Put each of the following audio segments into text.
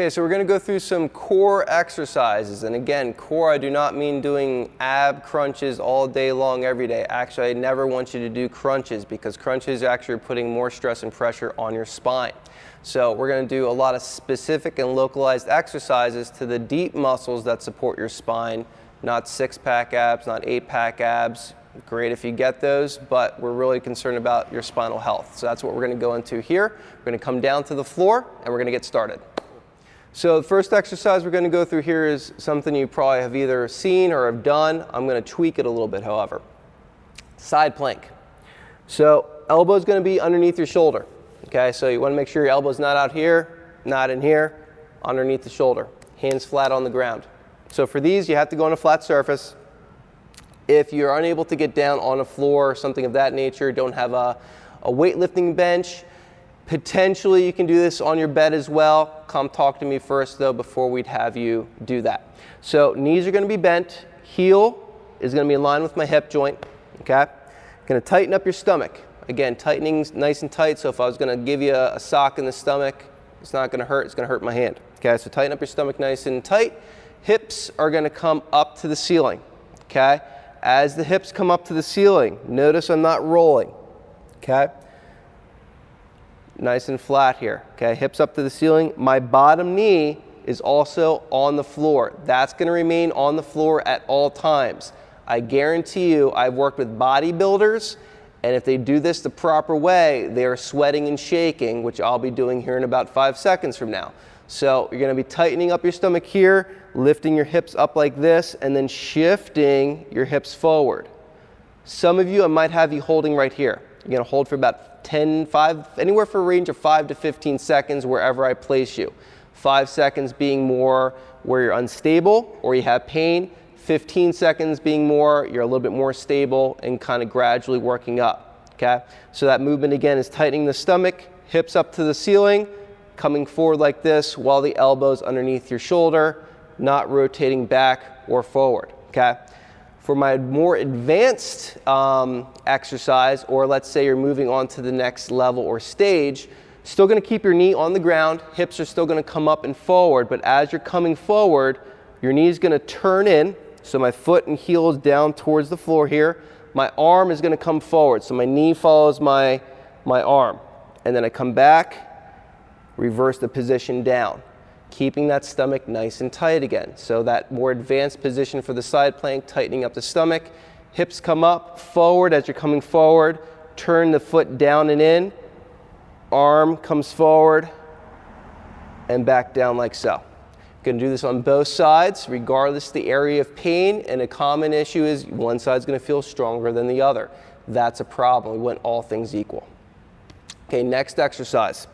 Okay, so we're going to go through some core exercises. And again, core, I do not mean doing ab crunches all day long every day. Actually, I never want you to do crunches because crunches are actually putting more stress and pressure on your spine. So we're going to do a lot of specific and localized exercises to the deep muscles that support your spine, not six-pack abs, not eight-pack abs. Great if you get those, but we're really concerned about your spinal health. So that's what we're going to go into here. We're going to come down to the floor and we're going to get started. So the first exercise we're going to go through here is something you probably have either seen or have done. I'm going to tweak it a little bit, however. Side plank. So elbow is going to be underneath your shoulder. Okay, so you want to make sure your elbow is not out here, not in here, underneath the shoulder. Hands flat on the ground. So for these, you have to go on a flat surface. If you're unable to get down on a floor or something of that nature, don't have a weightlifting bench, potentially you can do this on your bed as well. Come talk to me first though before we'd have you do that. So knees are going to be bent. Heel is going to be in line with my hip joint. Okay? Going to tighten up your stomach. Again, tightening nice and tight. So if I was going to give you a sock in the stomach, it's not going to hurt. It's going to hurt my hand. Okay? So tighten up your stomach nice and tight. Hips are going to come up to the ceiling. Okay? As the hips come up to the ceiling, notice I'm not rolling. Okay? Nice and flat here. Okay, hips up to the ceiling. My bottom knee is also on the floor. That's going to remain on the floor at all times. I guarantee you, I've worked with bodybuilders, and if they do this the proper way, they are sweating and shaking, which I'll be doing here in about 5 seconds from now. So you're going to be tightening up your stomach here, lifting your hips up like this, and then shifting your hips forward. Some of you, I might have you holding right here. You're going to hold for about 5, anywhere for a range of 5 to 15 seconds wherever I place you. 5 seconds being more where you're unstable or you have pain. 15 seconds being more, you're a little bit more stable and kind of gradually working up. Okay? So that movement again is tightening the stomach, hips up to the ceiling, coming forward like this while the elbows underneath your shoulder, not rotating back or forward. Okay? For my more advanced exercise, or let's say you're moving on to the next level or stage, still going to keep your knee on the ground, hips are still going to come up and forward, but as you're coming forward, your knee is going to turn in, so my foot and heel is down towards the floor here. My arm is going to come forward, so my knee follows my arm. And then I come back, reverse the position down, keeping that stomach nice and tight again. So that more advanced position for the side plank, tightening up the stomach. Hips come up, forward as you're coming forward. Turn the foot down and in. Arm comes forward and back down like so. Going to do this on both sides, regardless of the area of pain. And a common issue is one side's going to feel stronger than the other. That's a problem. We want all things equal. Okay, next exercise.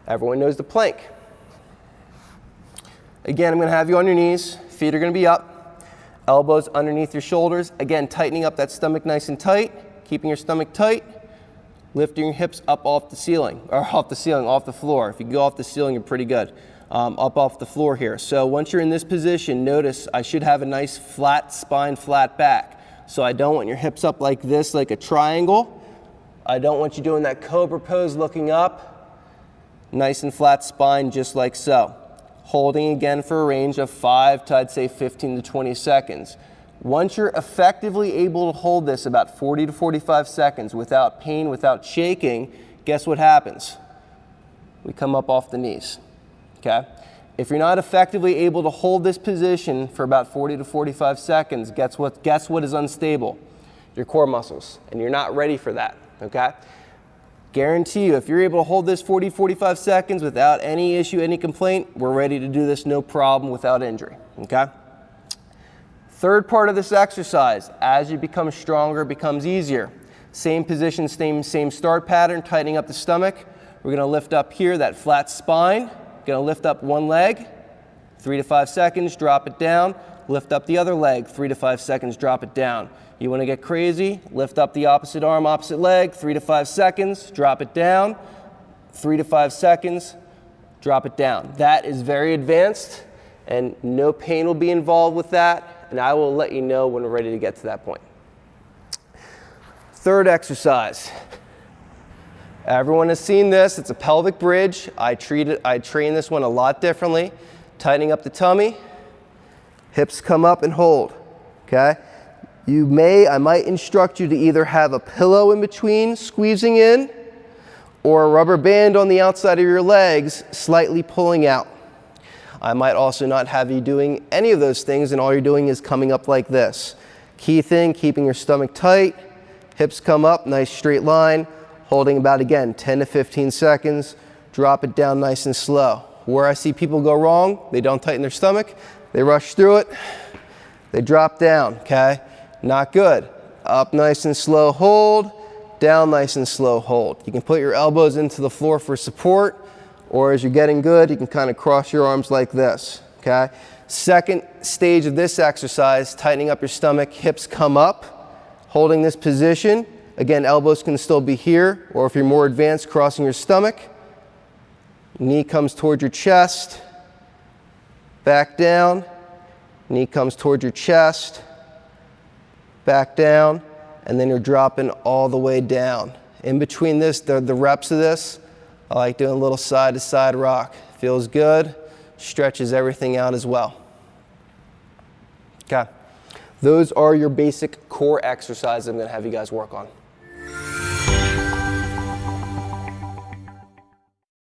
Everyone knows the plank. Again, I'm going to have you on your knees. Feet are going to be up. Elbows underneath your shoulders. Again, tightening up that stomach nice and tight. Keeping your stomach tight. Lifting your hips up off the ceiling. Or off the floor. If you go off the ceiling, you're pretty good. Up off the floor here. So once you're in this position, notice I should have a nice flat spine, flat back. So I don't want your hips up like this, like a triangle. I don't want you doing that cobra pose looking up. Nice and flat spine, just like so. Holding again for a range of 5 to I'd say 15 to 20 seconds. Once you're effectively able to hold this about 40 to 45 seconds without pain, without shaking, guess what happens? We come up off the knees. Okay? If you're not effectively able to hold this position for about 40 to 45 seconds, guess what is unstable? Your core muscles, and you're not ready for that. Okay? Guarantee you, if you're able to hold this 40, 45 seconds without any issue, any complaint, we're ready to do this no problem without injury, okay? Third part of this exercise, as you become stronger, it becomes easier. Same position, same start pattern, tightening up the stomach. We're gonna lift up here, that flat spine. Gonna lift up one leg, 3 to 5 seconds, drop it down. Lift up the other leg, 3 to 5 seconds, drop it down. You want to get crazy, lift up the opposite arm, opposite leg, 3 to 5 seconds, drop it down, 3 to 5 seconds, drop it down. That is very advanced, and no pain will be involved with that, and I will let you know when we're ready to get to that point. Third exercise. Everyone has seen this. It's a pelvic bridge. I train this one a lot differently. Tightening up the tummy, hips come up and hold, okay? I might instruct you to either have a pillow in between squeezing in or a rubber band on the outside of your legs slightly pulling out. I might also not have you doing any of those things and all you're doing is coming up like this. Key thing, keeping your stomach tight, hips come up, nice straight line, holding about, again, 10 to 15 seconds, drop it down nice and slow. Where I see people go wrong, they don't tighten their stomach, they rush through it, they drop down, okay? Not good. Up nice and slow, hold, down nice and slow, hold. You can put your elbows into the floor for support, or as you're getting good, you can kind of cross your arms like this, okay? Second stage of this exercise, tightening up your stomach, hips come up, holding this position. Again, elbows can still be here, or if you're more advanced, crossing your stomach. Knee comes towards your chest, back down, knee comes towards your chest, back down, and then you're dropping all the way down. In between this, the reps of this, I like doing a little side to side rock. Feels good, stretches everything out as well. Okay, those are your basic core exercises I'm gonna have you guys work on.